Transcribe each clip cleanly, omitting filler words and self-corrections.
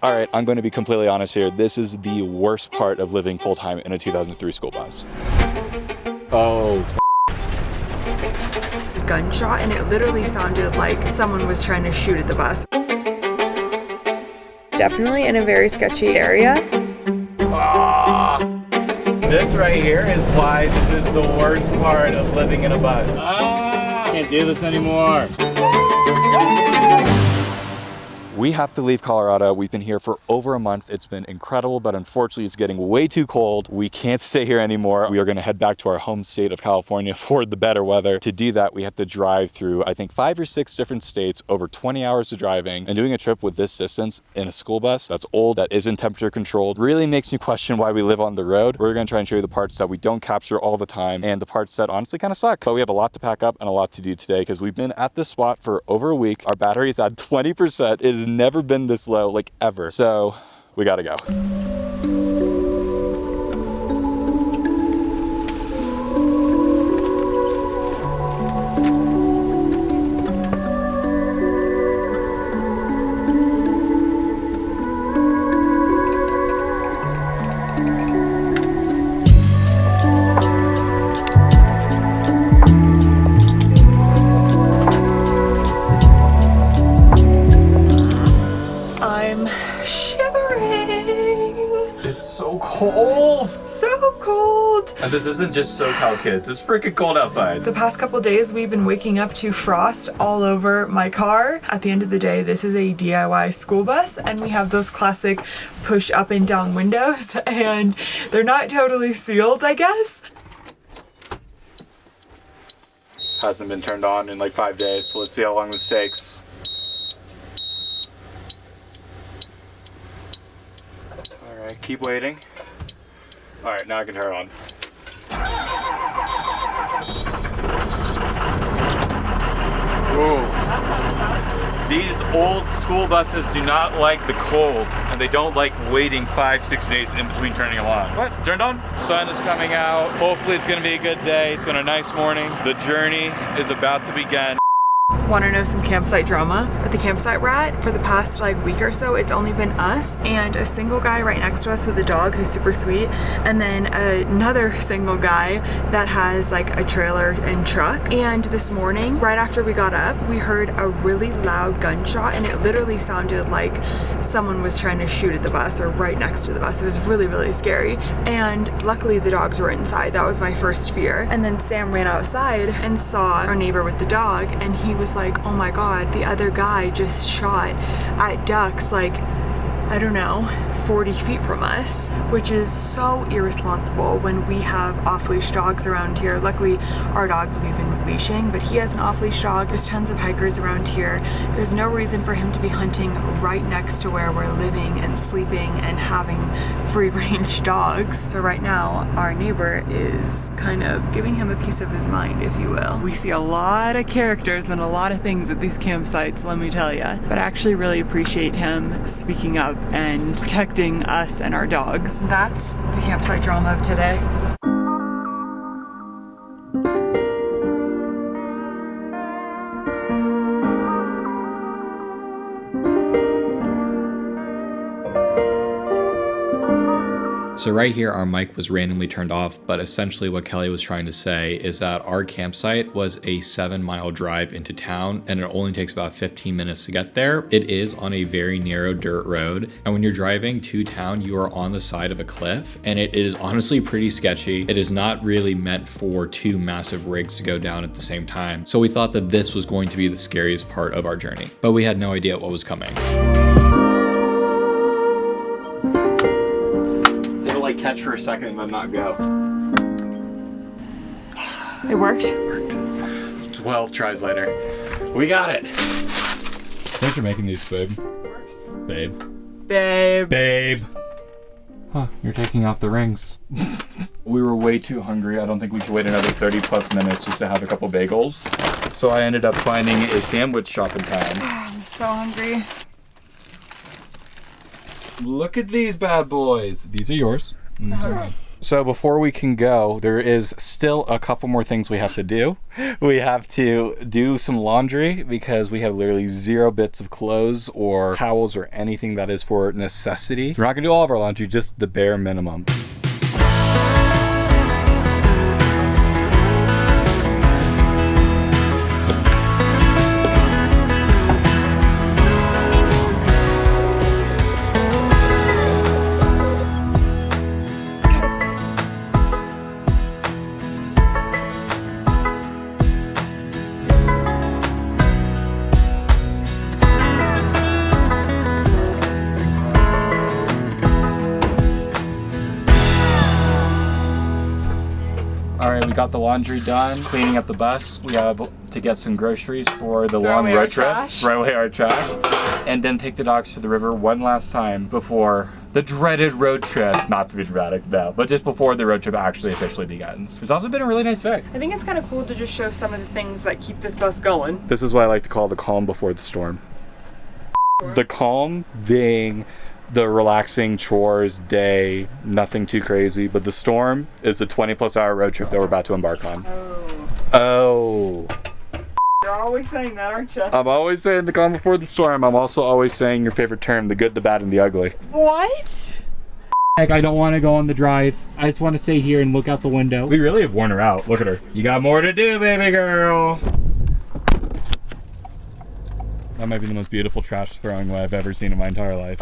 All right, I'm going to be completely honest here. This is the worst part of living full-time in a 2003 school bus. Oh, gunshot, and it literally sounded like someone was trying to shoot at the bus. Definitely in a very sketchy area. This right here is why this is the worst part of living in a bus. Can't do this anymore. we have to leave Colorado. We've been here for over a month. It's been incredible, but unfortunately it's getting way too cold. We can't stay here anymore. We are gonna head back to our home state of California for the better weather. To do that, we have to drive through, I think, 5 or 6 different states, over 20 hours of driving, and doing a trip with this distance in a school bus that's old, that isn't temperature controlled, really makes me question why we live on the road. We're gonna try and show you the parts that we don't capture all the time and the parts that honestly kind of suck. But we have a lot to pack up and a lot to do today because we've been at this spot for over a week. Our battery is at 20%. It has never been this low, like ever. So we gotta go. Cold. So cold. And this isn't just SoCal kids, it's freaking cold outside. The past couple days we've been waking up to frost all over my car. At the end of the day, this is a DIY school bus and we have those classic push up and down windows and they're not totally sealed, I guess. Hasn't been turned on in like 5 days, so let's see how long this takes. Alright, keep waiting. Alright, now I can turn it on. Whoa. These old school buses do not like the cold, and they don't like waiting 5-6 days in between turning them on. What? Turned on? Sun is coming out. Hopefully it's gonna be a good day. It's been a nice morning. The journey is about to begin. Want to know some campsite drama? At the campsite we're at, for the past like week or so, it's only been us and a single guy right next to us with a dog who's super sweet, and then another single guy that has like a trailer and truck. And this morning, right after we got up, we heard a really loud gunshot and it literally sounded like someone was trying to shoot at the bus or right next to the bus. It was really, really scary. And luckily the dogs were inside. That was my first fear. And then Sam ran outside and saw our neighbor with the dog and he was like, oh my god, the other guy just shot at ducks like, I don't know, 40 feet from us, which is so irresponsible when we have off-leash dogs around here. Luckily, our dogs we've been leashing, but he has an off-leash dog. There's tons of hikers around here. There's no reason for him to be hunting right next to where we're living and sleeping and having free-range dogs. So right now, our neighbor is kind of giving him a piece of his mind, if you will. We see a lot of characters and a lot of things at these campsites, let me tell you. But I actually really appreciate him speaking up and protecting us and our dogs. That's the campsite drama of today. So right here, our mic was randomly turned off, but essentially what Kelly was trying to say is that our campsite was a 7-mile drive into town, and it only takes about 15 minutes to get there. It is on a very narrow dirt road, and when you're driving to town, you are on the side of a cliff, and it is honestly pretty sketchy. It is not really meant for 2 massive rigs to go down at the same time. So we thought that this was going to be the scariest part of our journey, but we had no idea what was coming. Like catch for a second and then not go. It worked? It worked. 12 tries later. We got it. Thanks for making these, babe. Of course. Babe. Babe. Babe. Huh, you're taking out the rings. We were way too hungry. I don't think we could wait another 30 plus minutes just to have a couple bagels. So I ended up finding a sandwich shop in town. I'm so hungry. Look at these bad boys. These are yours. And these are mine. So before we can go, there is still a couple more things we have to do. We have to do some laundry because we have literally 0 bits of clothes or towels or anything that is for necessity. We're not gonna do all of our laundry, just the bare minimum. We got the laundry done, cleaning up the bus. We have to get some groceries for the long road trip. Throw away our trash. And then take the dogs to the river one last time before the dreaded road trip. Not to be dramatic, no, but just before the road trip actually officially begins. It's also been a really nice day. I think it's kind of cool to just show some of the things that keep this bus going. This is what I like to call the calm before the storm. The calm being the relaxing chores day, nothing too crazy, but the storm is the 20+ hour road trip that we're about to embark on. Oh. You're always saying that, aren't you? I'm always saying the calm before the storm. I'm also always saying your favorite term, the good, the bad, and the ugly. What? Heck, I don't want to go on the drive. I just want to stay here and look out the window. We really have worn her out. Look at her. You got more to do, baby girl. That might be the most beautiful trash throwing away I've ever seen in my entire life.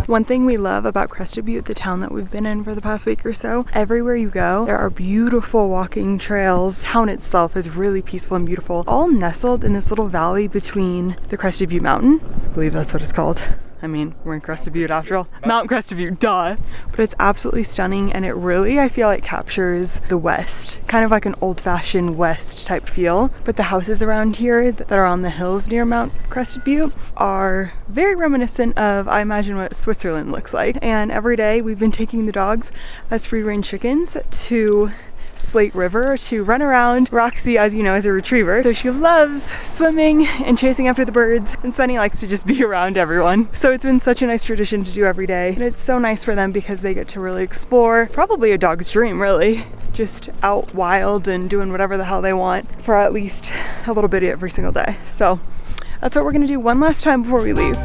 One thing we love about Crested Butte, the town that we've been in for the past week or so, everywhere you go, there are beautiful walking trails. The town itself is really peaceful and beautiful, all nestled in this little valley between the Crested Butte Mountain. I believe that's what it's called. I mean, we're in Crested Butte after all. Mount Crested Butte, duh. But it's absolutely stunning, and it really, I feel like, captures the West. Kind of like an old-fashioned West type feel. But the houses around here that are on the hills near Mount Crested Butte are very reminiscent of, I imagine, what Switzerland looks like. And every day we've been taking the dogs as free-range chickens to Slate River to run around. Roxy, as you know, is a retriever, so she loves swimming and chasing after the birds, and Sunny likes to just be around everyone. So it's been such a nice tradition to do every day, and it's so nice for them because they get to really explore, probably a dog's dream really, just out wild and doing whatever the hell they want for at least a little bit every single day. So that's what we're gonna do one last time before we leave.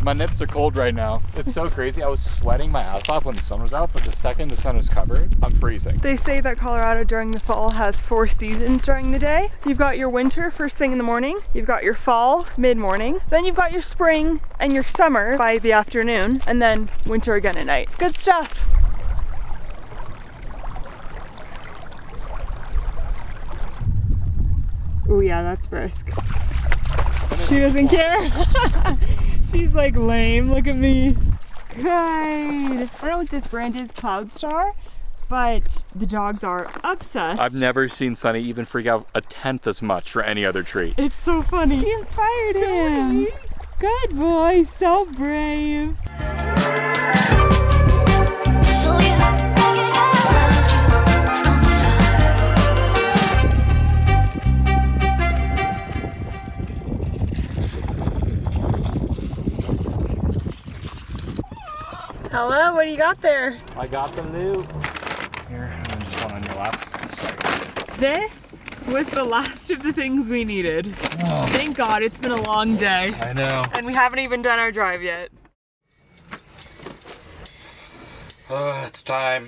My nips are cold right now. It's so crazy. I was sweating my ass off when the sun was out, but the second the sun was covered, I'm freezing. They say that Colorado during the fall has 4 seasons during the day. You've got your winter first thing in the morning, you've got your fall mid-morning, then you've got your spring and your summer by the afternoon, and then winter again at night. It's good stuff. Oh yeah, that's brisk. She doesn't care. She's like lame, look at me. Good. I don't know what this brand is, Cloud Star, but the dogs are obsessed. I've never seen Sunny even freak out 1/10 as much for any other treat. It's so funny. She inspired him. Good boy, so brave. Hello, what do you got there? I got the loot. Here, just one on your lap. Sorry. This was the last of the things we needed. Oh. Thank God, it's been a long day. I know. And we haven't even done our drive yet. It's time.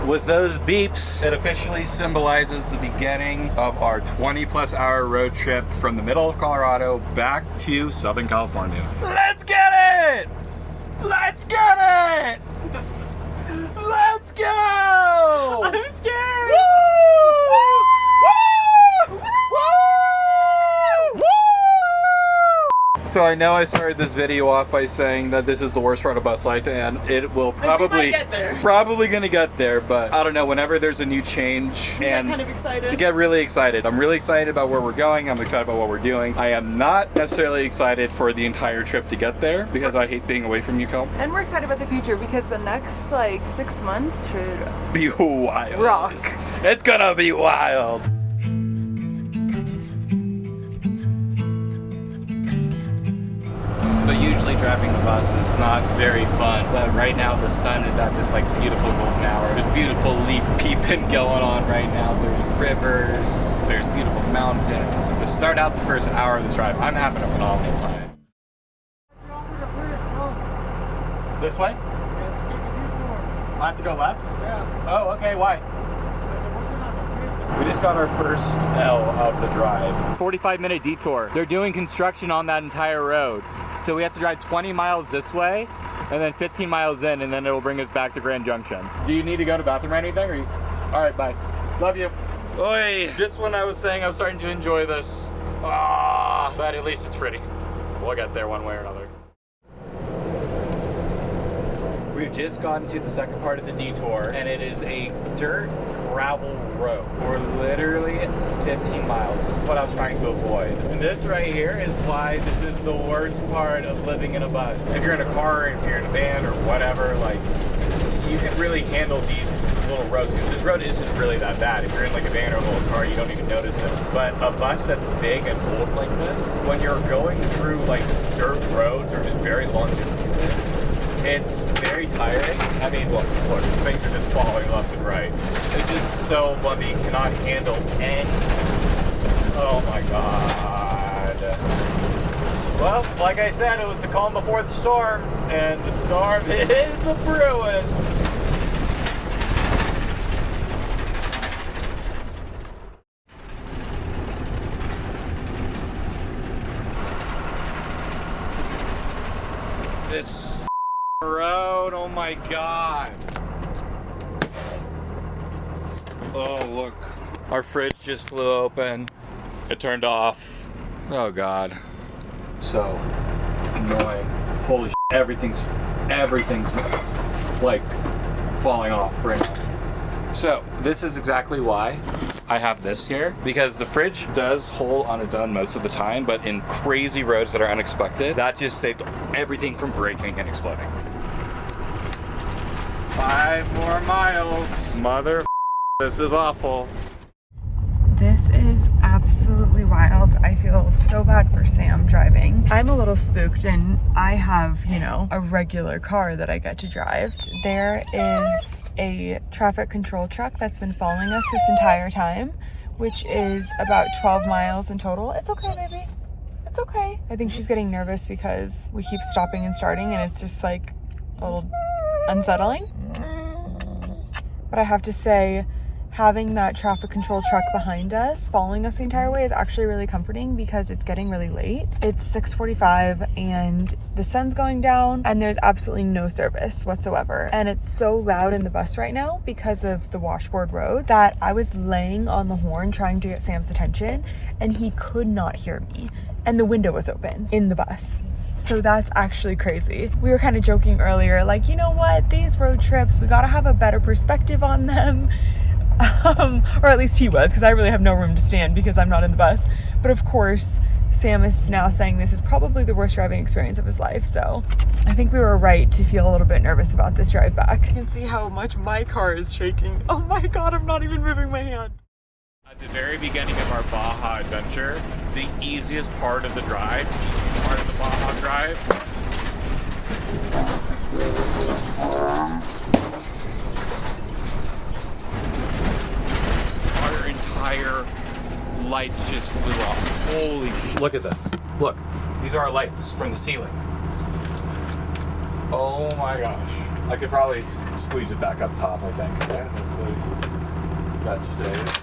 With those beeps, it officially symbolizes the beginning of our 20+ hour road trip from the middle of Colorado back to Southern California. Let's get it! Let's get it! Let's go! I'm scared! Woo! Woo! Woo! Woo! So I know I started this video off by saying that this is the worst part of bus life, and it will probably gonna get there, but I don't know, whenever there's a new change and kind of excited. I get really excited. I'm really excited about where we're going. I'm excited about what we're doing. I am not necessarily excited for the entire trip to get there because I hate being away from you, Kel. And we're excited about the future because the next like 6 months should Be wild. rock. It's gonna be wild. So usually driving the bus is not very fun, but right now the sun is at this like beautiful golden hour. There's beautiful leaf peeping going on right now. There's rivers, there's beautiful mountains. To start out the first hour of this drive, I'm having a phenomenal time. This way? I have to go left? Yeah. Oh, okay, why? We just got our first L of the drive. 45-minute detour. They're doing construction on that entire road. So we have to drive 20 miles this way and then 15 miles in, and then it'll bring us back to Grand Junction. Do you need to go to the bathroom or anything? Or all right, bye. Love you. Oy. Just when I was saying I was starting to enjoy this, but at least it's pretty. We'll get there one way or another. We've just gotten to the second part of the detour, and it is a dirt gravel road. We're literally 15 miles. This is what I was trying to avoid. And this right here is why this is the worst part of living in a bus. If you're in a car, if you're in a van or whatever, like, you can really handle these little roads, because this road isn't really that bad. If you're in like a van or a little car, you don't even notice it. But a bus that's big and old like this, when you're going through like dirt roads or just very long distances, it's very tiring. I mean, look, things are just falling left and right. It's just so bumpy, you cannot handle any. Oh my god. Well, like I said, it was the calm before the storm, and the storm is a brewing. This road, oh my god. Oh, look. Our fridge just flew open. It turned off. Oh god. So annoying. Holy shit, everything's like falling off right now. So this is exactly why I have this here, because the fridge does hold on its own most of the time, but in crazy roads that are unexpected, that just saved everything from breaking and exploding. 5 more miles. Mother, this is awful. This is absolutely wild. I feel so bad for Sam driving. I'm a little spooked, and I have, you know, a regular car that I get to drive. There is a traffic control truck that's been following us this entire time, which is about 12 miles in total. It's okay, baby. It's okay. I think she's getting nervous because we keep stopping and starting, and it's just like a little unsettling. But I have to say, having that traffic control truck behind us, following us the entire way, is actually really comforting because it's getting really late. It's 6:45 and the sun's going down and there's absolutely no service whatsoever. And it's so loud in the bus right now because of the washboard road that I was laying on the horn trying to get Sam's attention and he could not hear me. And the window was open in the bus. So that's actually crazy. We were kind of joking earlier, like, you know what, these road trips, we gotta have a better perspective on them. Or at least he was, because I really have no room to stand because I'm not in the bus. But of course, Sam is now saying this is probably the worst driving experience of his life. So I think we were right to feel a little bit nervous about this drive back. You can see how much my car is shaking. Oh my God, I'm not even moving my hand. At the very beginning of our Baja adventure, the easiest part of the drive, part of the Baja drive, our entire lights just flew off. Holy, look at this. Look, these are our lights from the ceiling. Oh my gosh. I could probably squeeze it back up top, I think. Yeah, hopefully that stays.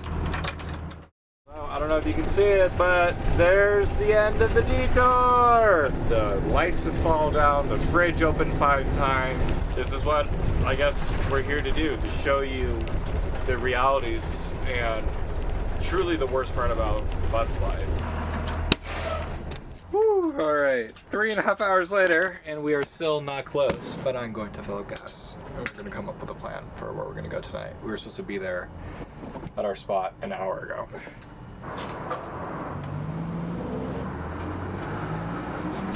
I don't know if you can see it, but there's the end of the detour. The lights have fallen down, the fridge opened 5 times. This is what I guess we're here to do, to show you the realities and truly the worst part about bus life. Whew, all right, 3.5 hours later, and we are still not close, but I'm going to fill up gas. We're gonna come up with a plan for where we're gonna go tonight. We were supposed to be there at our spot an hour ago.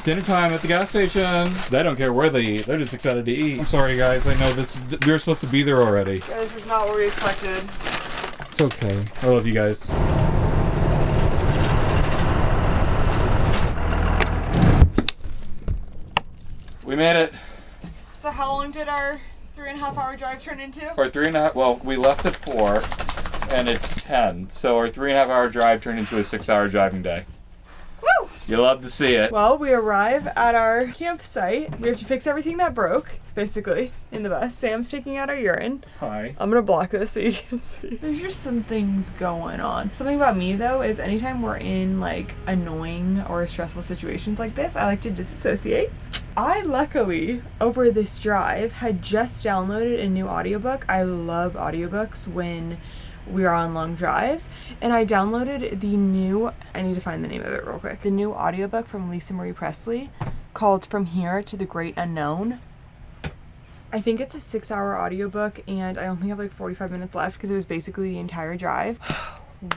Dinner time at the gas station. They don't care where they eat. They're just excited to eat. I'm sorry, guys. I know we were supposed to be there already. Yeah, this is not what we expected. It's okay. I love you guys. We made it. So how long did our 3.5 hour drive turn into? Our 3.5, well, we left at 4 and it's 10. So our 3.5 hour drive turned into a 6 hour driving day. Woo! You love to see it. Well, we arrive at our campsite. We have to fix everything that broke, basically, in the bus. Sam's taking out our urine. Hi. I'm gonna block this so you can see. There's just some things going on. Something about me, though, is anytime we're in, like, annoying or stressful situations like this, I like to disassociate. I luckily, over this drive, had just downloaded a new audiobook. I love audiobooks when we are on long drives, and I downloaded the new, I need to find the name of it real quick, the new audiobook from Lisa Marie Presley called From Here to the Great Unknown. I think it's a 6 hour audiobook, and I only have like 45 minutes left because it was basically the entire drive.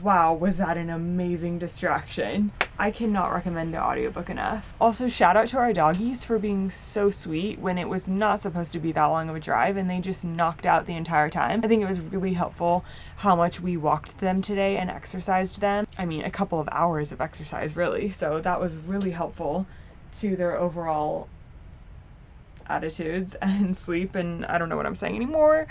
Wow, was that an amazing distraction. I cannot recommend the audiobook enough. Also, shout out to our doggies for being so sweet when it was not supposed to be that long of a drive, and they just knocked out the entire time. I think it was really helpful how much we walked them today and exercised them. I mean, a couple of hours of exercise, really. So that was really helpful to their overall attitudes and sleep, and I don't know what I'm saying anymore.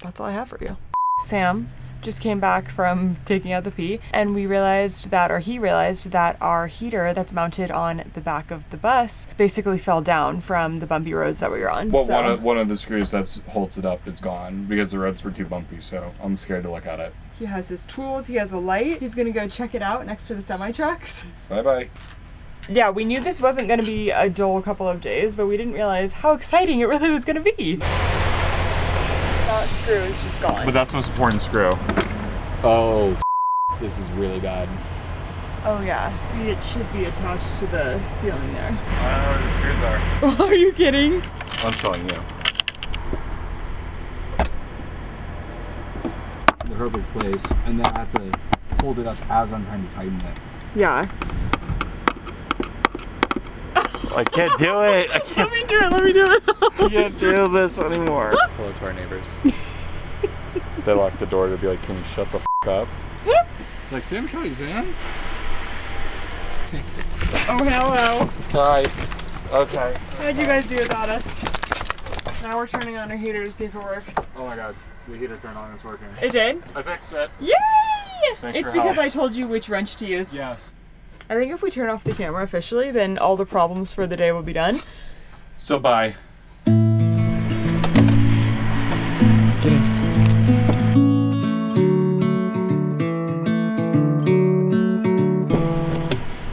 That's all I have for you. Sam just came back from taking out the pee, and he realized that our heater that's mounted on the back of the bus basically fell down from the bumpy roads that we were on. Well, so one of the screws that holds it up is gone because the roads were too bumpy, so I'm scared to look at it. he has his tools, he has a light. He's gonna go check it out next to the semi-trucks. Bye-bye. Yeah, we knew this wasn't gonna be a dull couple of days, but we didn't realize how exciting it really was gonna be. That screw is just gone. But that's the most important screw. Oh, this is really bad. Oh yeah, see, it should be attached to the ceiling there. I don't know where the screws are. Are you kidding? I'm showing you. The perfect place, and then I have to hold it up as I'm trying to tighten it. Yeah. I can't do it. I can't. Let me do it. I can't do this anymore. Hello to our neighbors. They locked the door to be like, can you shut the f up? Like, Sam Kelly's van? Oh, hello. Hi. Okay. How'd you guys do without us? Now we're turning on our heater to see if it works. Oh my god. The heater turned on, it's working. It did? I fixed it. Yay! Thanks It's for because help. I told you which wrench to use. Yes. I think if we turn off the camera officially, then all the problems for the day will be done. So bye.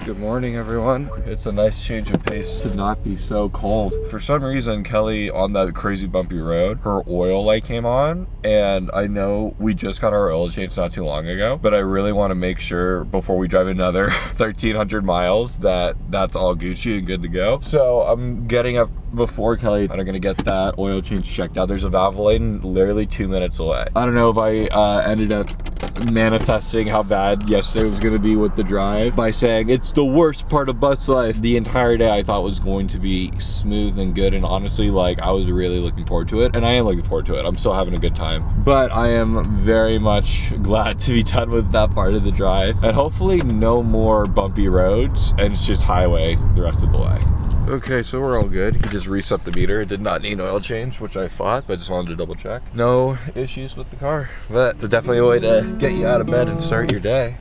Good morning, everyone. It's a nice change of pace to not be so cold. For some reason, Kelly, on that crazy bumpy road, her oil light came on, and I know we just got our oil changed not too long ago, but I really want to make sure before we drive another 1,300 miles that that's all Gucci and good to go. So I'm getting up before Kelly and I'm gonna get that oil change checked out. There's a Valvoline literally 2 minutes away. I don't know if I ended up manifesting how bad yesterday was gonna be with the drive by saying it's the worst part of bus life. The entire day I thought was going to be smooth and good, and honestly, like, I was really looking forward to it, and I am looking forward to it. I'm still having a good time, but I am very much glad to be done with that part of the drive, and hopefully no more bumpy roads, and it's just highway the rest of the way. Okay, so we're all good. He just reset the meter. It did not need an oil change, which I thought, but I just wanted to double check. No issues with the car, but it's definitely a way to get you out of bed and start your day.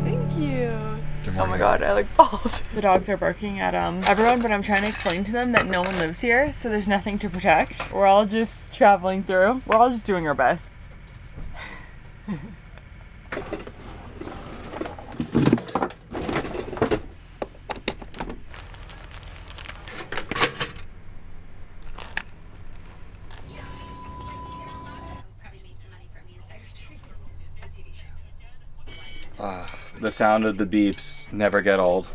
Thank you. Oh my god, I like bawled. The dogs are barking at everyone, but I'm trying to explain to them that no one lives here, so there's nothing to protect. We're all just traveling through. We're all just doing our best. The sound of the beeps never get old.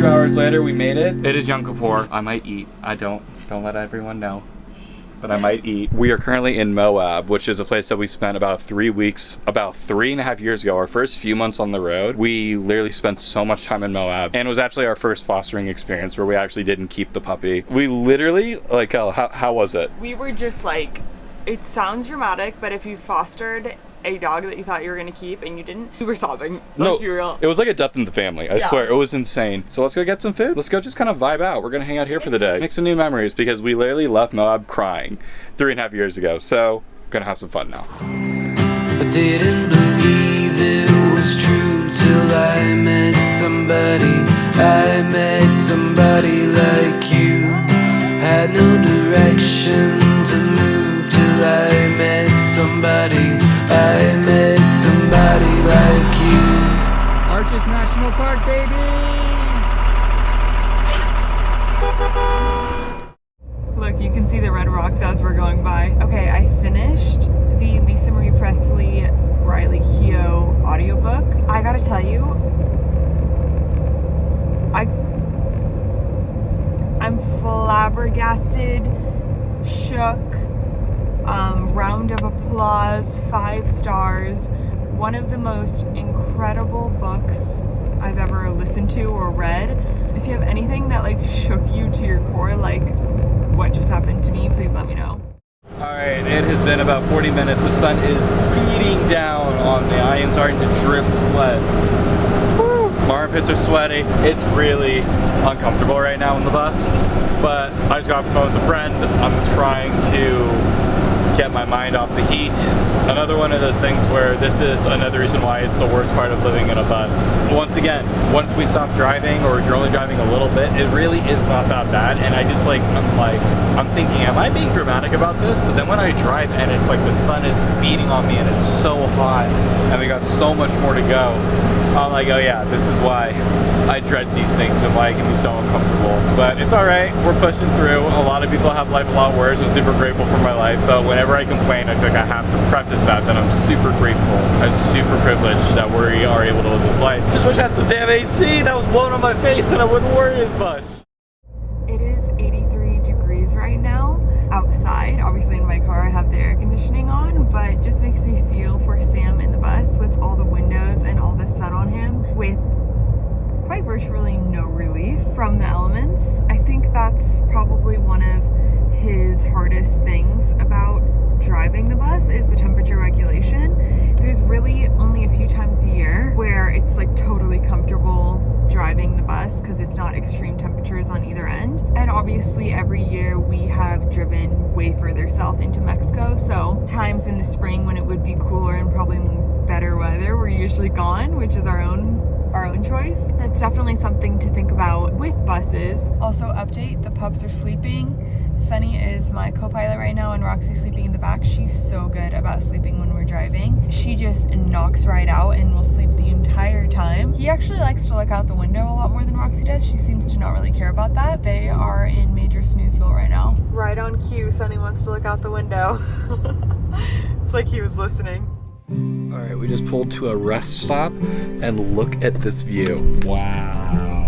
2 hours later, we made it. It is Yom Kippur. I might eat. Don't let everyone know. But I might eat. We are currently in Moab, which is a place that we spent about 3 weeks, about 3.5 years ago, our first few months on the road. We literally spent so much time in Moab, and it was actually our first fostering experience where we actually didn't keep the puppy. We literally, like, how was it? We were just like, it sounds dramatic, but if you fostered a dog that you thought you were going to keep and you didn't, you were sobbing. Let's be real. It was like a death in the family. I swear, it was insane. So let's go get some food. Let's go just kind of vibe out. We're going to hang out here for the day. Make some new memories because we literally left Moab crying 3.5 years ago. So, going to have some fun now. I didn't believe it was true till I met somebody. I met somebody like you. Had no directions and moved till I met somebody. I met somebody like you. Arches National Park, baby! Look, you can see the red rocks as we're going by. Okay, I finished the Lisa Marie Presley Riley Keough audiobook. I gotta tell you, I'm flabbergasted, shook, round of applause, 5 stars. One of the most incredible books I've ever listened to or read. If you have anything that like shook you to your core, like what just happened to me, please let me know. Alright, it has been about 40 minutes. The sun is beating down on me. I am starting to drip sweat. Woo. My armpits are sweaty. It's really uncomfortable right now in the bus. But I just got off the phone with a friend. I'm trying to get my mind off the heat. Another one of those things where this is another reason why it's the worst part of living in a bus. Once again, once we stop driving, or you're only driving a little bit, it really is not that bad. And I just I'm thinking, am I being dramatic about this? But then when I drive and it's like the sun is beating on me and it's so hot and we got so much more to go, I'm like, oh yeah, this is why I dread these things and why it can be so uncomfortable. But it's alright, we're pushing through. A lot of people have life a lot worse. I'm super grateful for my life. So whenever I complain, I feel like I have to preface that I'm super grateful and super privileged that we are able to live this life. Just wish I had some damn AC that was blowing on my face and I wouldn't worry as much. It is 83 degrees right now outside. Obviously in my car I have the air conditioning on, but it just makes me feel for Sam in the bus with all the windows and all the sun on him with quite virtually no relief from the elements. I think that's probably one of his hardest things about driving the bus is the temperature regulation. There's really only a few times a year where it's like totally comfortable driving the bus because it's not extreme temperatures on either end. And obviously every year we have driven way further south into Mexico, so times in the spring when it would be cooler and probably better weather, we're usually gone, which is our own choice. That's definitely something to think about with buses. Also update, the pups are sleeping. Sunny is my co-pilot right now and Roxy's sleeping in the back. She's so good about sleeping when we're driving. She just knocks right out and will sleep the entire time. He actually likes to look out the window a lot more than Roxy does. She seems to not really care about that. They are in major snoozeville right now. Right on cue, Sunny wants to look out the window. It's like he was listening. All right, we just pulled to a rest stop and look at this view. Wow.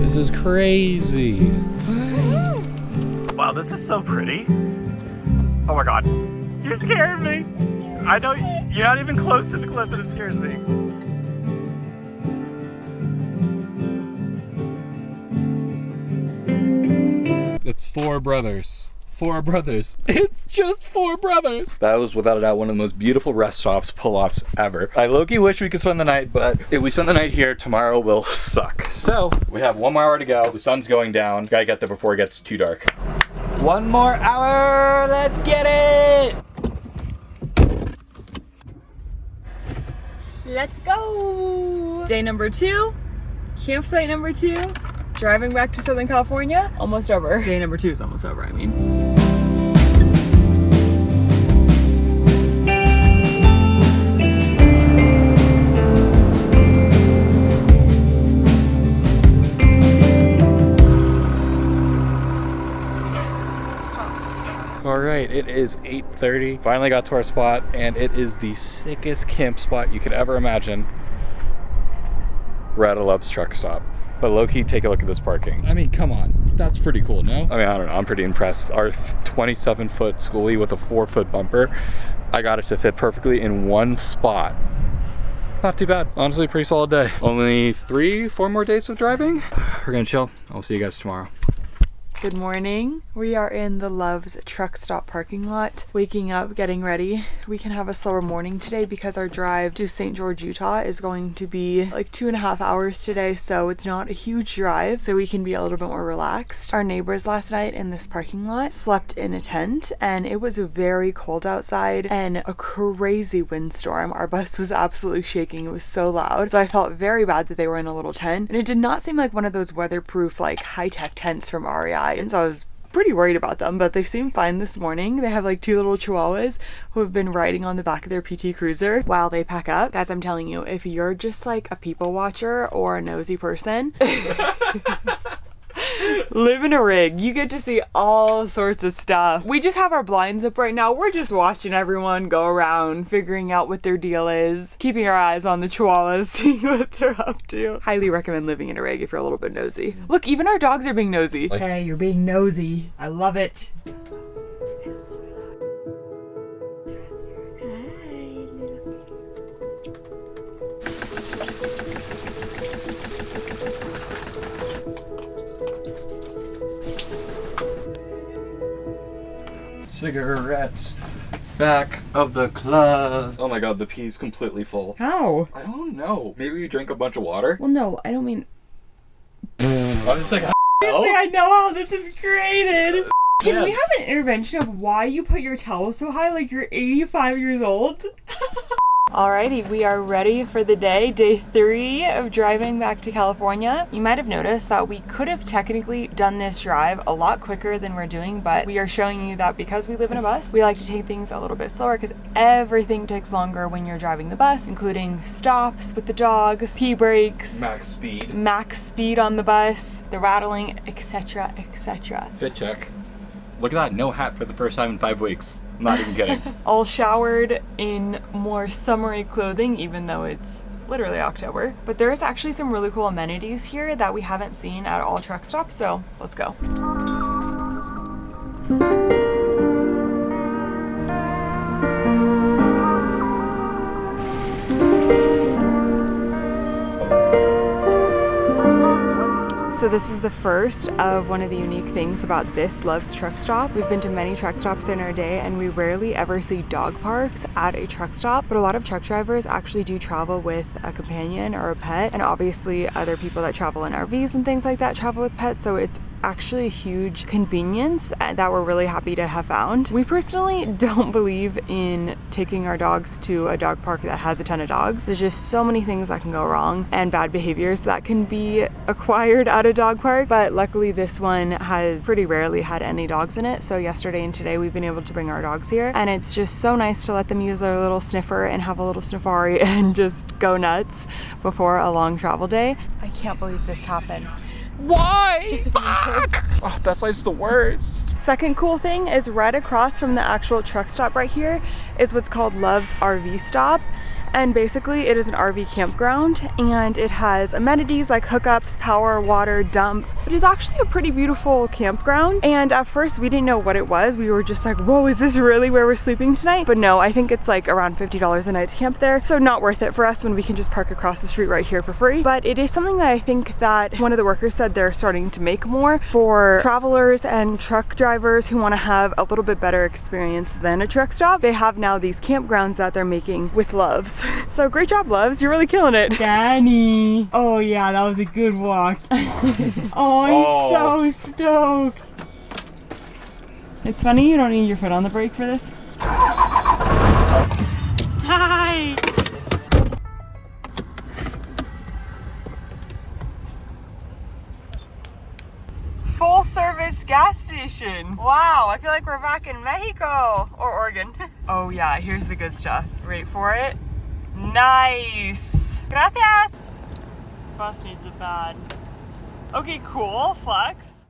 This is crazy. Wow, this is so pretty. Oh my God, you're scaring me. I know you're not even close to the cliff and it scares me. It's 4 brothers. 4 brothers. It's just 4 brothers. That was without a doubt one of the most beautiful rest stops, pull-offs ever. I low-key wish we could spend the night, but if we spend the night here, tomorrow will suck. So we have 1 more hour to go. The sun's going down. Gotta get there before it gets too dark. 1 more hour. Let's get it. Let's go. Day number 2, campsite number 2. Driving back to Southern California, almost over. Day number 2 is almost over, I mean. All right, it is 8:30. Finally got to our spot, and it is the sickest camp spot you could ever imagine. We're at a Love's truck stop. But low-key, take a look at this parking. I mean, come on. That's pretty cool, no? I mean, I don't know. I'm pretty impressed. Our 27-foot skoolie with a 4-foot bumper, I got it to fit perfectly in one spot. Not too bad. Honestly, pretty solid day. Only 3-4 more days of driving. We're gonna chill. I'll see you guys tomorrow. Good morning. We are in the Love's truck stop parking lot, waking up, getting ready. We can have a slower morning today because our drive to St. George, Utah is going to be like 2.5 hours today, so it's not a huge drive, so we can be a little bit more relaxed. Our neighbors last night in this parking lot slept in a tent, and it was very cold outside and a crazy windstorm. Our bus was absolutely shaking. It was so loud, so I felt very bad that they were in a little tent, and it did not seem like one of those weatherproof, like high-tech tents from REI. And so I was pretty worried about them, but they seem fine this morning. They have like 2 little chihuahuas who have been riding on the back of their PT Cruiser while they pack up. Guys, I'm telling you, if you're just like a people watcher or a nosy person, live in a rig. You get to see all sorts of stuff. We just have our blinds up right now. We're just watching everyone go around, figuring out what their deal is, keeping our eyes on the chihuahuas, seeing what they're up to. Highly recommend living in a rig if you're a little bit nosy. Look, even our dogs are being nosy. Hey, you're being nosy. I love it. Cigarettes. Back of the club. Oh my god, the pee's completely full. How? I don't know. Maybe you drink a bunch of water? Well, no, I don't mean... I was like, I know how this is created. Can Yeah. we have an intervention of why you put your towel so high like you're 85 years old? Alrighty, we are ready for the day 3 of driving back to California. You might have noticed that we could have technically done this drive a lot quicker than we're doing, but we are showing you that because we live in a bus, we like to take things a little bit slower because everything takes longer when you're driving the bus, including stops with the dogs, pee breaks, max speed on the bus, the rattling, etc., etc. Fit check. Look at that, no hat for the first time in 5 weeks. I'm not even kidding. All showered in more summery clothing, even though it's literally October. But there is actually some really cool amenities here that we haven't seen at all truck stops, so let's go. So this is the first of one of the unique things about this Love's truck stop. We've been to many truck stops in our day and we rarely ever see dog parks at a truck stop, but a lot of truck drivers actually do travel with a companion or a pet, and obviously other people that travel in RVs and things like that travel with pets, so it's actually a huge convenience that we're really happy to have found. We personally don't believe in taking our dogs to a dog park that has a ton of dogs. There's just so many things that can go wrong and bad behaviors that can be acquired at a dog park, but luckily this one has pretty rarely had any dogs in it. So yesterday and today we've been able to bring our dogs here, and it's just so nice to let them use their little sniffer and have a little safari and just go nuts before a long travel day. I can't believe this happened. Why? Fuck! Oh, best life's the worst. Second cool thing is right across from the actual truck stop right here is what's called Love's RV Stop. And basically it is an RV campground and it has amenities like hookups, power, water, dump. It is actually a pretty beautiful campground. And at first we didn't know what it was. We were just like, whoa, is this really where we're sleeping tonight? But no, I think it's like around $50 a night to camp there. So not worth it for us when we can just park across the street right here for free. But it is something that I think that one of the workers said they're starting to make more for travelers and truck drivers who want to have a little bit better experience than a truck stop. They have now these campgrounds that they're making with Love's. So great job, Loves. You're really killing it. Danny. Oh yeah, that was a good walk. I'm so stoked. It's funny you don't need your foot on the brake for this. Hi. Full service gas station. Wow, I feel like we're back in Mexico or Oregon. Oh yeah, here's the good stuff. Wait for it. Nice. Gracias. Bus needs it bad. Okay, cool. Flex.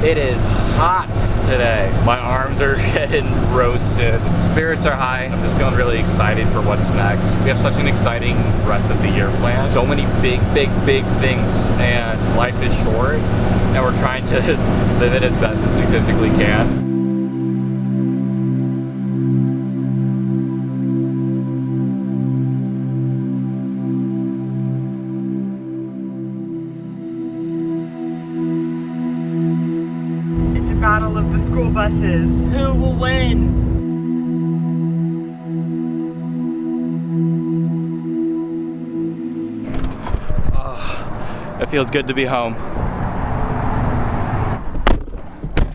It is hot. today. My arms are getting roasted. Spirits are high. I'm just feeling really excited for what's next. We have such an exciting rest of the year planned. So many big things, and life is short, and we're trying to live it as best as we physically can. Battle of the school buses. Who will win? It feels good to be home.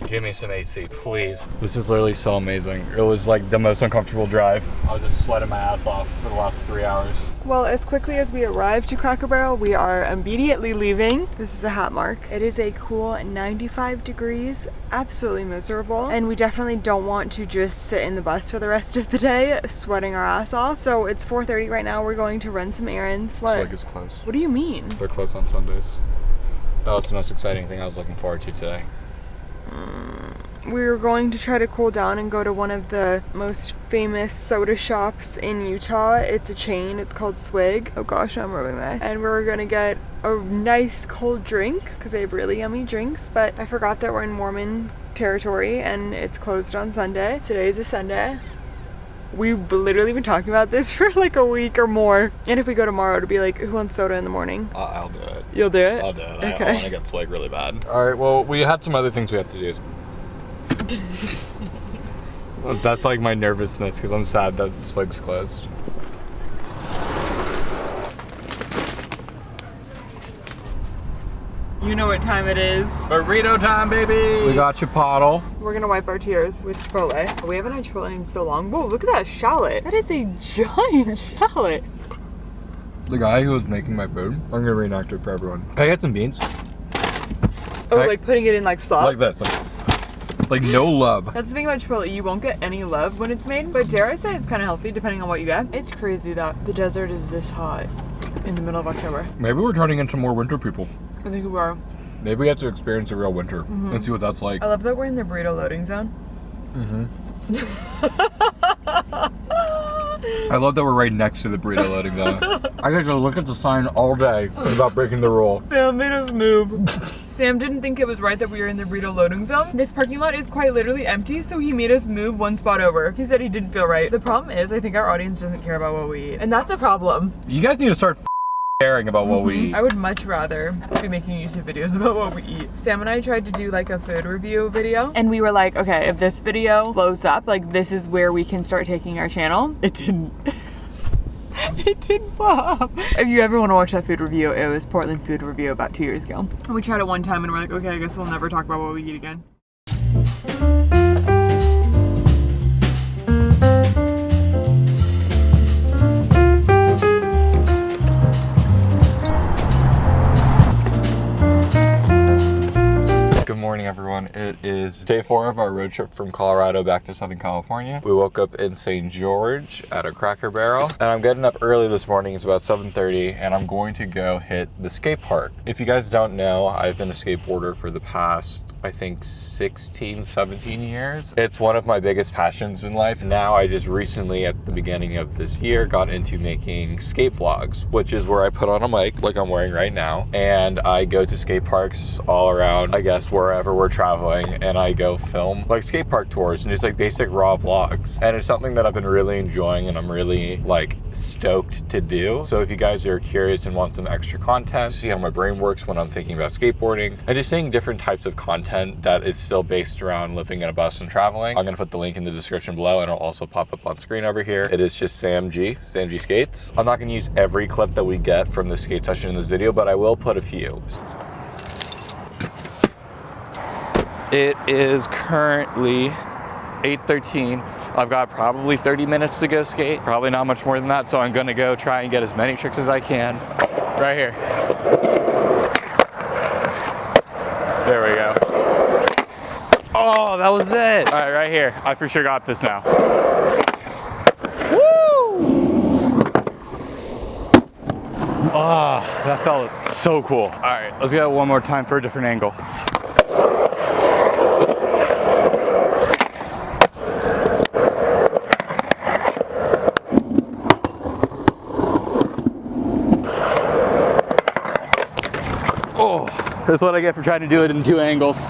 Give me some AC, please. This is literally so amazing. It was like the most uncomfortable drive. I was just sweating my ass off for the last 3 hours. Well, as quickly as we arrived to Cracker Barrel, we are immediately leaving. This is a hat mark. It is a cool 95 degrees, absolutely miserable. And we definitely don't want to just sit in the bus for the rest of the day, sweating our ass off. So it's 4:30 right now. We're going to run some errands. What? Swig is closed. What do you mean? They're closed on Sundays. That was the most exciting thing I was looking forward to today. We were going to try to cool down and go to one of the most famous soda shops in Utah. It's a chain, it's called Swig. Oh gosh, I'm rubbing my. And we were gonna get a nice cold drink because they have really yummy drinks, but I forgot that we're in Mormon territory and it's closed on Sunday. Today's a Sunday. We've literally been talking about this for like a week or more. And if we go tomorrow, it'll be like, who wants soda in the morning? I'll do it. You'll do it? I'll do it. Okay. I want to get Swig really bad. All right, well, we had some other things we have to do. That's like my nervousness because I'm sad that Swig's closed. You know what time it is. Burrito time, baby! We got Chipotle. We're gonna wipe our tears with Chipotle. We haven't had Chipotle in so long. Whoa, look at that shallot. That is a giant shallot. The guy who was making my food, I'm gonna reenact it for everyone. Can I get some beans? Oh, like putting it in like sauce? Like this. Like no love. That's the thing about Chipotle, you won't get any love when it's made, but dare I say it's kind of healthy depending on what you get. It's crazy that the desert is this hot in the middle of October. Maybe we're turning into more winter people. I think we are. Maybe we have to experience a real winter and see what that's like. I love that we're in the burrito loading zone. I love that we're right next to the burrito loading zone. I get to look at the sign all day about breaking the rule. Sam made us move. Sam didn't think it was right that we were in the burrito loading zone. This parking lot is quite literally empty, so he made us move one spot over. He said he didn't feel right. The problem is, I think our audience doesn't care about what we eat, and that's a problem. You guys need to start caring about what we eat. I would much rather be making YouTube videos about what we eat. Sam and I tried to do like a food review video, and we were like, okay, if this video blows up, like this is where we can start taking our channel. It didn't. It didn't blow up. If you ever want to watch that food review, it was Portland Food Review about 2 years ago. And we tried it one time and we're like, okay, I guess we'll never talk about what we eat again. Good morning, everyone. It is day 4 of our road trip from Colorado back to Southern California. We woke up in St. George at a Cracker Barrel, and I'm getting up early this morning. It's about 7:30, and I'm going to go hit the skate park. If you guys don't know, I've been a skateboarder for the past, I think, 16, 17 years. It's one of my biggest passions in life. Now, I just recently, at the beginning of this year, got into making skate vlogs, which is where I put on a mic like I'm wearing right now, and I go to skate parks all around, I guess, wherever we're traveling, and I go film like skate park tours and just like basic raw vlogs. And it's something that I've been really enjoying and I'm really like stoked to do. So if you guys are curious and want some extra content to see how my brain works when I'm thinking about skateboarding and just seeing different types of content that is still based around living in a bus and traveling, I'm gonna put the link in the description below and it'll also pop up on screen over here. It is just Sam G Skates. I'm not gonna use every clip that we get from the skate session in this video, but I will put a few. It is currently 8:13. I've got probably 30 minutes to go skate. Probably not much more than that, so I'm gonna go try and get as many tricks as I can. Right here. There we go. Oh, that was it. All right, right here. I for sure got this now. Woo! Oh, that felt so cool. All right, let's go one more time for a different angle. That's what I get for trying to do it in 2 angles.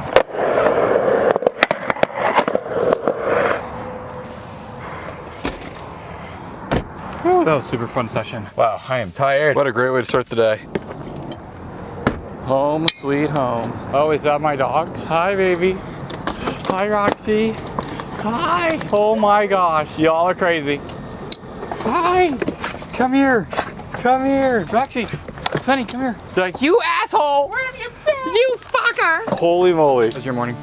Whew, that was a super fun session. Wow, I am tired. What a great way to start the day. Home sweet home. Oh, is that my dogs? Hi, baby. Hi, Roxy. Hi. Oh my gosh, y'all are crazy. Hi. Come here. Come here. Roxy, Penny, come here. It's like, you asshole. Where have you been? You fucker. Holy moly. How's your morning?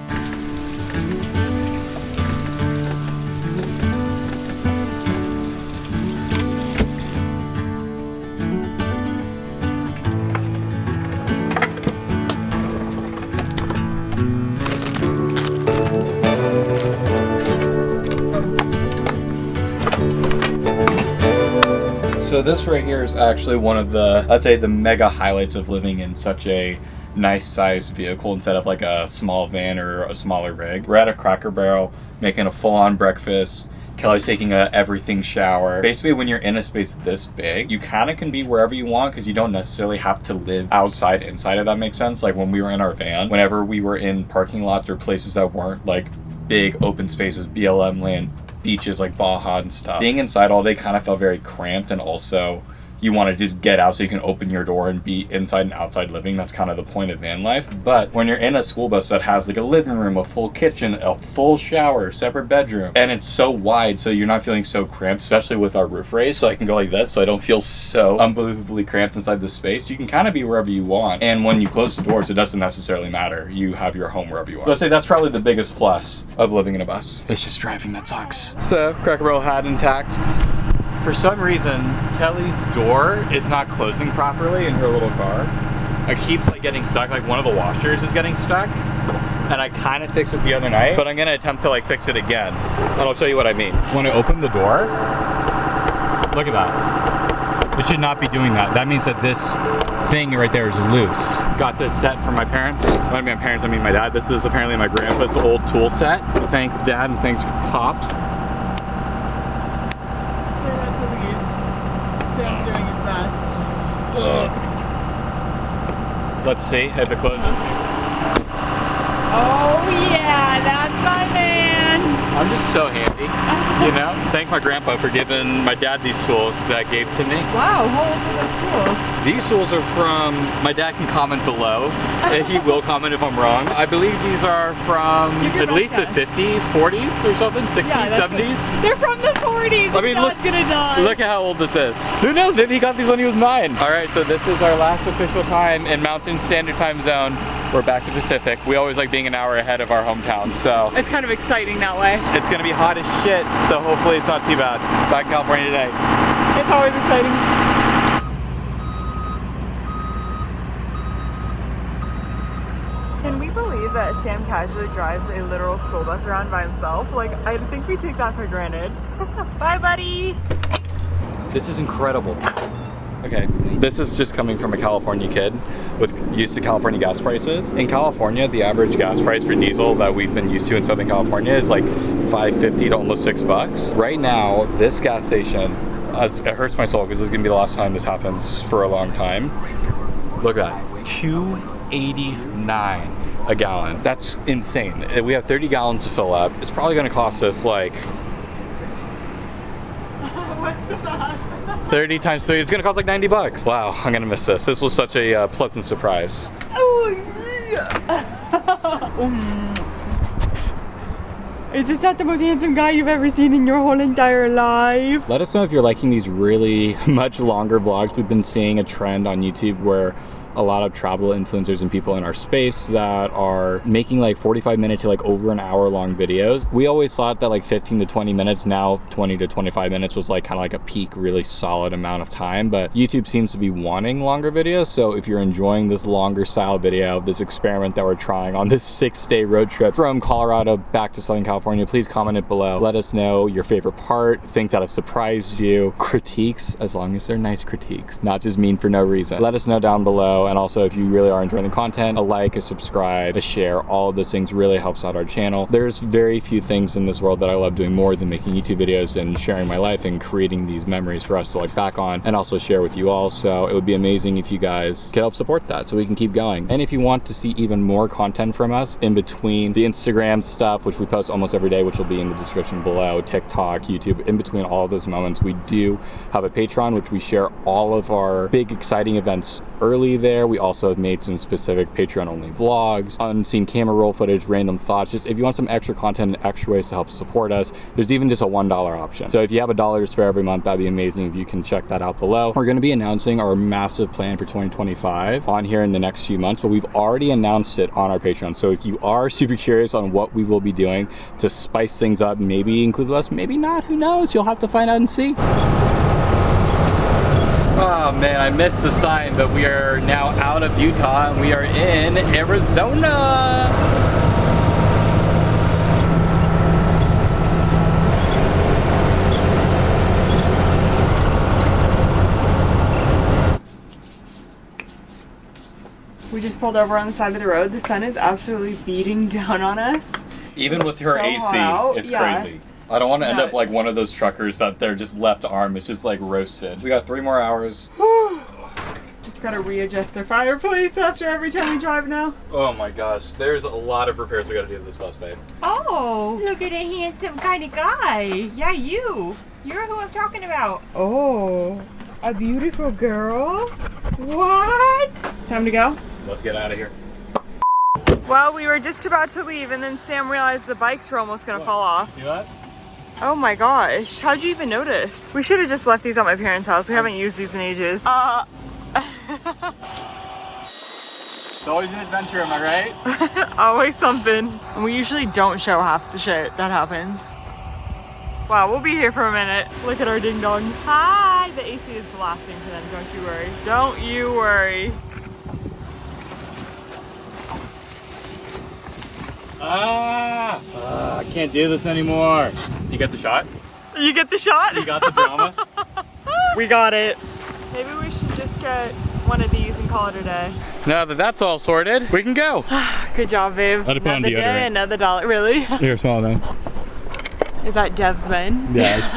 So this right here is actually one of the, I'd say, the mega highlights of living in such a nice sized vehicle instead of like a small van or a smaller rig. We're at a Cracker Barrel making a full-on breakfast. Kelly's taking a everything shower. Basically, when you're in a space this big, you kind of can be wherever you want because you don't necessarily have to live outside, inside, if that makes sense. Like when we were in our van, whenever we were in parking lots or places that weren't like big open spaces, BLM land, beaches like Baja and stuff, being inside all day kind of felt very cramped, and also you want to just get out so you can open your door and be inside and outside living. That's kind of the point of van life. But when you're in a school bus that has like a living room, a full kitchen, a full shower, separate bedroom, and it's so wide so you're not feeling so cramped, especially with our roof raise, so I can go like this so I don't feel so unbelievably cramped inside the space. You can kind of be wherever you want, and when you close the doors it doesn't necessarily matter. You have your home wherever you are. So I'd say that's probably the biggest plus of living in a bus. It's just driving that sucks. So Cracker Barrel had intact. For some reason, Kelly's door is not closing properly in her little car. It keeps like getting stuck, like one of the washers is getting stuck. And I kind of fixed it the other night, but I'm gonna attempt to like fix it again. And I'll show you what I mean. When I open the door, look at that. It should not be doing that. That means that this thing right there is loose. Got this set from my parents. When I mean my parents, I mean my dad. This is apparently my grandpa's old tool set. Thanks Dad and thanks Pops. Sam's doing his best. Let's see if it closes. Oh yeah, that's my man. I'm just so handy, you know? Thank my grandpa for giving my dad these tools that gave to me. Wow, how old are those tools? These tools are from, my dad can comment below. He will comment if I'm wrong. I believe these are from at least the 50s, 40s or something, 60s, Yeah, 70s. They're from the 40s. I mean, Dad's gonna die. Look at how old this is. Who knows, maybe he got these when he was 9. All right, so this is our last official time in Mountain Standard Time Zone. We're back to Pacific. We always like being an hour ahead of our hometown, so. It's kind of exciting that way. It's gonna be hot as shit, so hopefully it's not too bad. Back in California today. It's always exciting. Can we believe that Sam casually drives a literal school bus around by himself? Like, I think we take that for granted. Bye, buddy. This is incredible. Okay, this is just coming from a California kid with used to California gas prices. In California, the average gas price for diesel that we've been used to in Southern California is like $5.50 to almost $6. Right now, this gas station, it hurts my soul because this is gonna be the last time this happens for a long time. Look at that, $2.89 a gallon. That's insane. We have 30 gallons to fill up. It's probably gonna cost us like, What's that? 30 times 30, it's gonna cost like $90. Wow, I'm gonna miss this. This was such a pleasant surprise. Oh yeah. Is this not the most handsome guy you've ever seen in your whole entire life? Let us know if you're liking these really much longer vlogs. We've been seeing a trend on YouTube where a lot of travel influencers and people in our space that are making like 45-minute to like over an hour long videos. We always thought that like 15 to 20 minutes, now 20 to 25 minutes was like kind of like a peak, really solid amount of time, but YouTube seems to be wanting longer videos. So if you're enjoying this longer style video, this experiment that we're trying on this 6-day road trip from Colorado back to Southern California, please comment it below. Let us know your favorite part, things that have surprised you, critiques, as long as they're nice critiques, not just mean for no reason. Let us know down below. below. And also, if you really are enjoying the content, a like, a subscribe, a share, all of those things really helps out our channel. There's very few things in this world that I love doing more than making YouTube videos and sharing my life and creating these memories for us to look back on and also share with you all. So it would be amazing if you guys could help support that so we can keep going. And if you want to see even more content from us in between the Instagram stuff, which we post almost every day, which will be in the description below, TikTok, YouTube, in between all of those moments, we do have a Patreon, which we share all of our big exciting events early there. We also have made some specific Patreon only vlogs, unseen camera roll footage, random thoughts. Just if you want some extra content and extra ways to help support us, there's even just a $1 option. So if you have $1 to spare every month, that'd be amazing if you can check that out below. We're going to be announcing our massive plan for 2025 on here in the next few months, but we've already announced it on our Patreon. So if you are super curious on what we will be doing to spice things up, maybe include us, maybe not, who knows? You'll have to find out and see. Oh man, I missed the sign, but we are now out of Utah and we are in Arizona. We just pulled over on the side of the road. The sun is absolutely beating down on us. Even with her so AC, hot out. it's Yeah. crazy. I don't want to end up like Nuts. one of those truckers that their just left arm is just like roasted. We got 3 more hours. Just gotta readjust their fireplace after every time we drive now. Oh my gosh, there's a lot of repairs we gotta do to this bus, babe. Oh, look at a handsome kind of guy. Yeah, you. You're who I'm talking about. Oh, a beautiful girl. What? Time to go? Let's get out of here. Well, we were just about to leave and then Sam realized the bikes were almost gonna fall off. See that? Oh my gosh, how'd you even notice? We should have just left these at my parents' house. We haven't used these in ages. It's always an adventure, am I right? Always something. And we usually don't show half the shit that happens. Wow, we'll be here for a minute. Look at our ding dongs. Hi! The AC is blasting for them, don't you worry. Don't you worry. I can't do this anymore. You get the shot? You get the shot? You got the drama? We got it. Maybe we should just get one of these and call it a day. Now that that's all sorted, we can go. Good job, babe. Let it put on Another day, deodorant. another dollar. Really? Here, smell now. Is that Dev's men? Yes.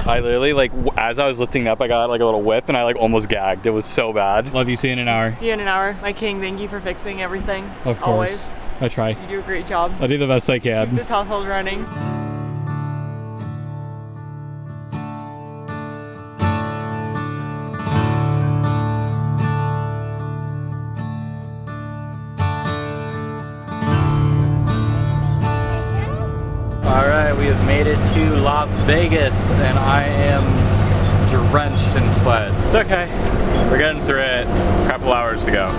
I literally, like, as I was lifting up, I got like a little whiff and I like almost gagged. It was so bad. Love you, see you in an hour. See you in an hour. My king, thank you for fixing everything. Of course. Always. I try. You do a great job. I do the best I Keep can. this household running. All right, we have made it to Las Vegas and I am drenched in sweat. It's okay. We're getting through it. A couple hours to go.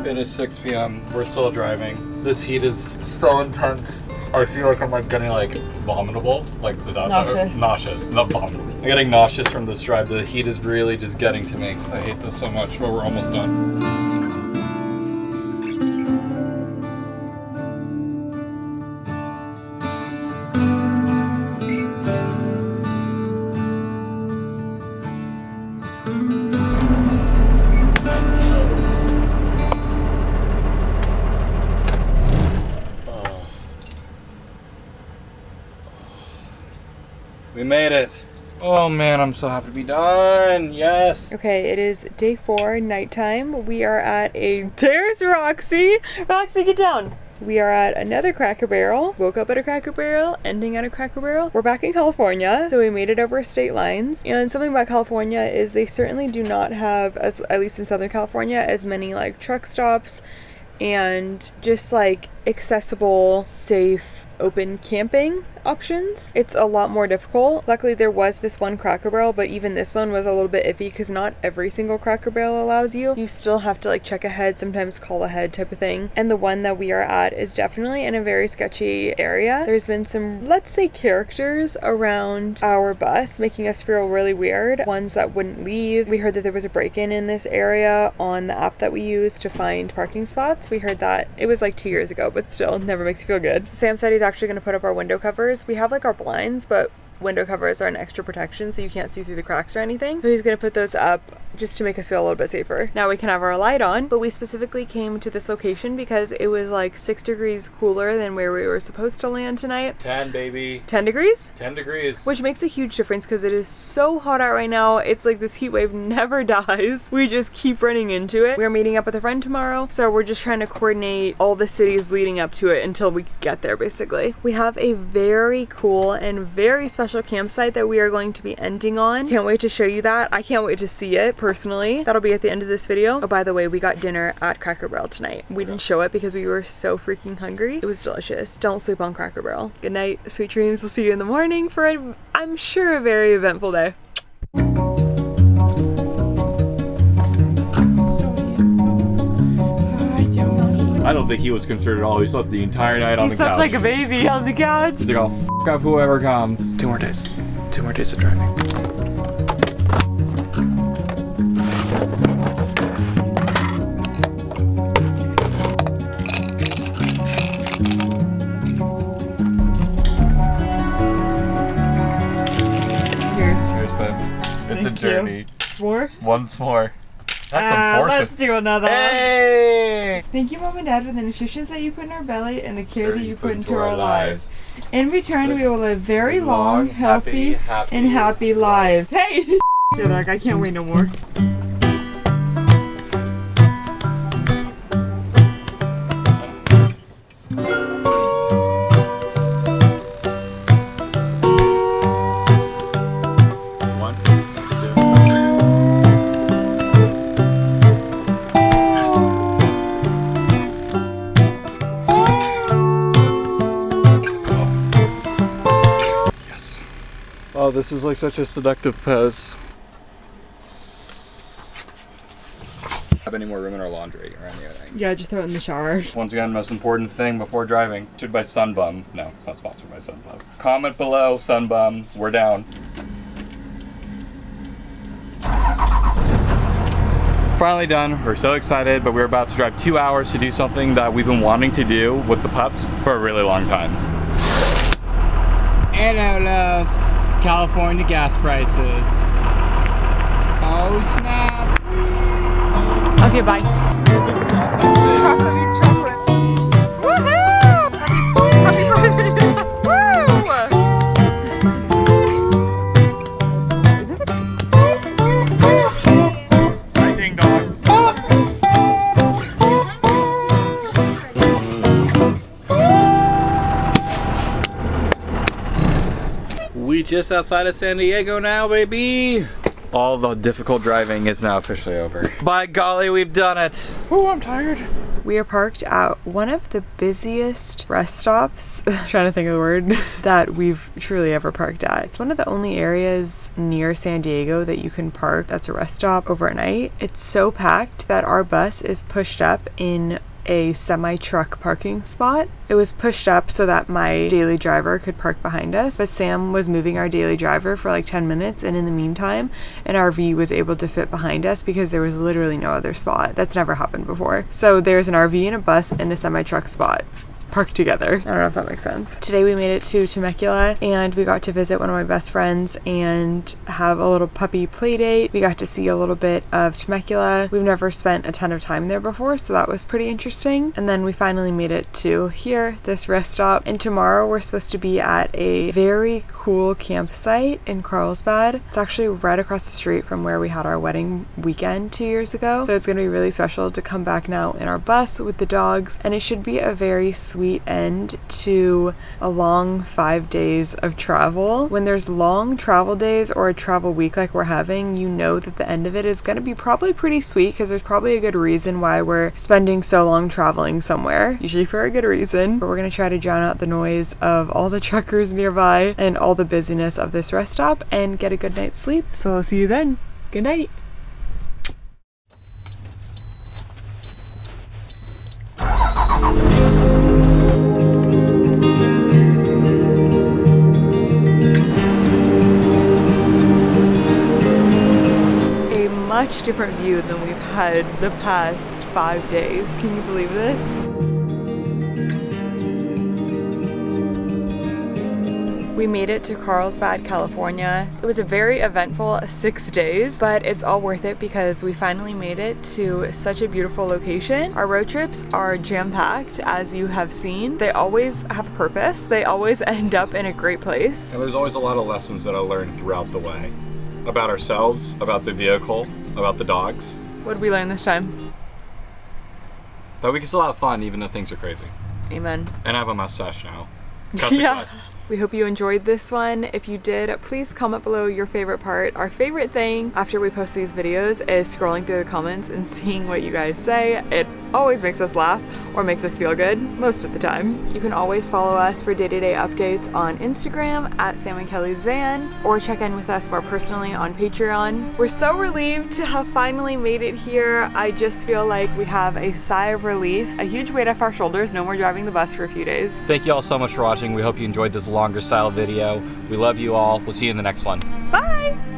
It is 6 p.m. We're still driving. This heat is so intense. I feel like I'm like getting like vomitable. Like, is that Nauseous. nauseous? Not vomitable. I'm getting nauseous from this drive. The heat is really just getting to me. I hate this so much, but we're almost done. We made it. Oh man, I'm so happy to be done. Yes. Okay, it is day 4, nighttime. We are at there's Roxy. Roxy, get down. We are at another Cracker Barrel. Woke up at a Cracker Barrel, ending at a Cracker Barrel. We're back in California, so we made it over state lines. And something about California is they certainly do not have, at least in Southern California, as many like truck stops and just like accessible, safe, open camping options. It's a lot more difficult. Luckily there was this one Cracker Barrel, but even this one was a little bit iffy because not every single Cracker Barrel allows you. You still have to like check ahead, sometimes call ahead type of thing. And the one that we are at is definitely in a very sketchy area. There's been some, let's say, characters around our bus making us feel really weird. Ones that wouldn't leave. We heard that there was a break-in in this area on the app that we use to find parking spots. We heard that. It was like 2 years ago, but still never makes you feel good. Sam said he's actually going to put up our window covers. We have like our blinds, but window covers are an extra protection so you can't see through the cracks or anything. So he's gonna put those up just to make us feel a little bit safer. Now we can have our light on, but we specifically came to this location because it was like 6 degrees cooler than where we were supposed to land tonight. 10, baby. 10 degrees? 10 degrees. Which makes a huge difference because it is so hot out right now. It's like this heat wave never dies. We just keep running into it. We're meeting up with a friend tomorrow, so we're just trying to coordinate all the cities leading up to it until we get there, basically. We have a very cool and very special campsite that we are going to be ending on. Can't wait to show you that. I can't wait to see it personally. That'll be at the end of this video. Oh, by the way, we got dinner at Cracker Barrel tonight. We didn't show it because we were so freaking hungry. It was delicious. Don't sleep on Cracker Barrel. Good night, sweet dreams. We'll see you in the morning for I'm sure a very eventful day. I don't think he was concerned at all. He slept the entire night on the couch. He slept like a baby on the couch. He's like, I'll f up whoever comes. 2 more days. 2 more days of driving. Here's babe. It's a journey. More? Once more. That's unfortunate. Let's do another. Hey! Thank you, Mom and Dad, for the nutrition that you put in our belly and the care that you put into our lives. In return, we will live very long, healthy, and happy lives. Hey! You're like, I can't wait no more. Oh, this is like such a seductive pose. Have any more room in our laundry or anything? Yeah, just throw it in the shower. Once again, most important thing before driving. Sponsored by Sunbum. No, it's not sponsored by Sunbum. Comment below, Sunbum. We're down. Finally done. We're so excited, but we're about to drive 2 hours to do something that we've been wanting to do with the pups for a really long time. Hello, love. California gas prices. Oh, snap. Okay, bye. Chocolate means chocolate. Woohoo! Happy birthday! Woo! Is this a... Hi, ding dogs. We just outside of San Diego now, baby. All the difficult driving is now officially over. By golly, we've done it. Oh, I'm tired. We are parked at one of the busiest rest stops, trying to think of the word, that we've truly ever parked at. It's one of the only areas near San Diego that you can park that's a rest stop overnight. It's so packed that our bus is pushed up in a semi-truck parking spot. It was pushed up so that my daily driver could park behind us, but Sam was moving our daily driver for like 10 minutes, and in the meantime, an RV was able to fit behind us because there was literally no other spot. That's never happened before. So there's an RV and a bus and a semi-truck spot parked together. I don't know if that makes sense. Today we made it to Temecula and we got to visit one of my best friends and have a little puppy play date. We got to see a little bit of Temecula. We've never spent a ton of time there before, so that was pretty interesting. And then we finally made it to here, this rest stop. And tomorrow we're supposed to be at a very cool campsite in Carlsbad. It's actually right across the street from where we had our wedding weekend 2 years ago. So it's gonna be really special to come back now in our bus with the dogs, and it should be a very sweet end to a long 5 days of travel. When there's long travel days or a travel week like we're having, you know that the end of it is going to be probably pretty sweet because there's probably a good reason why we're spending so long traveling somewhere, usually for a good reason. But we're going to try to drown out the noise of all the truckers nearby and all the busyness of this rest stop and get a good night's sleep. So I'll see you then. Good night. Much different view than we've had the past 5 days. Can you believe this? We made it to Carlsbad, California. It was a very eventful 6 days, but it's all worth it because we finally made it to such a beautiful location. Our road trips are jam-packed, as you have seen. They always have purpose. They always end up in a great place. And there's always a lot of lessons that I learned throughout the way. About ourselves, about the vehicle, about the dogs. What did we learn this time? That we can still have fun even though things are crazy. Amen. And I have a mustache now. Cut the Yeah. cut. We hope you enjoyed this one. If you did, please comment below your favorite part. Our favorite thing after we post these videos is scrolling through the comments and seeing what you guys say. It always makes us laugh or makes us feel good, most of the time. You can always follow us for day-to-day updates on Instagram at Sam and Kelly's Van, or check in with us more personally on Patreon. We're so relieved to have finally made it here. I just feel like we have a sigh of relief, a huge weight off our shoulders. No more driving the bus for a few days. Thank you all so much for watching. We hope you enjoyed this longer style video. We love you all. We'll see you in the next one. Bye!